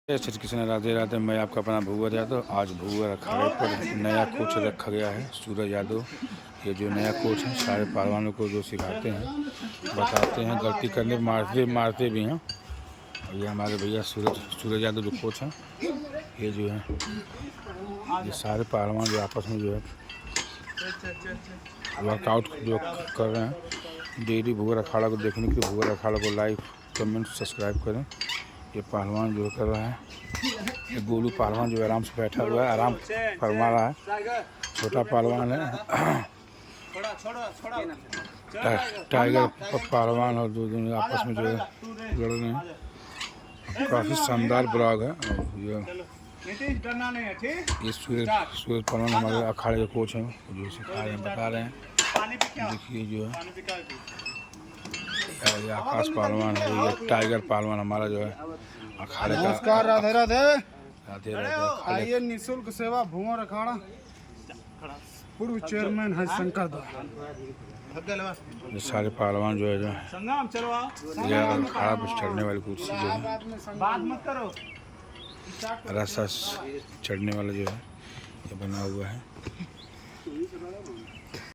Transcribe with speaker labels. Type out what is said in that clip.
Speaker 1: श्री कृष्ण, राधे राधे। मैं आपका अपना भूवर यादव। आज भूवर अखाड़े पर नया कोच रखा गया है, सूरज यादव। ये जो नया कोच है सारे पहलवानों को जो सिखाते हैं, बताते हैं, गलती करने मारते भी हैं। और ये हमारे भैया सूरज यादव जो कोच हैं, ये जो है ये सारे पहलवान जो आपस में जो है वर्कआउट जो कर रहे हैं। डेली भूवर अखाड़ा को देखने के लिए भूवर अखाड़ा को लाइक कमेंट सब्सक्राइब करें। ये पहलवान जो कर रहा है, ये गोलू पहलवान जो आराम से बैठा हुआ है, आराम फरमा रहा है। छोटा पहलवान है टाइगर पहलवान, और दो दोनों आपस में जो है लड़ रहे हैं। काफ़ी शानदार ब्लॉग है। और ये सूरज पहलवान हमारे अखाड़े के कोच हैं, जो सिखा रहे हैं, बता रहे हैं। देखिए जो है ये आकाश पहलवान है, ये टाइगर पहलवान हमारा जो है अखाड़े का।
Speaker 2: नमस्कार, राधे राधे।
Speaker 1: राधे राधे।
Speaker 2: आइए निःशुल्क सेवा भूवर अखाड़ा, पूर्व चेयरमैन है शंकर द्वारा।
Speaker 1: ये सारे पहलवान जो है ये अखाड़ा पर चढ़ने वाली कुर्सी जो है, रास्ता चढ़ने वाला जो है ये बना हुआ है।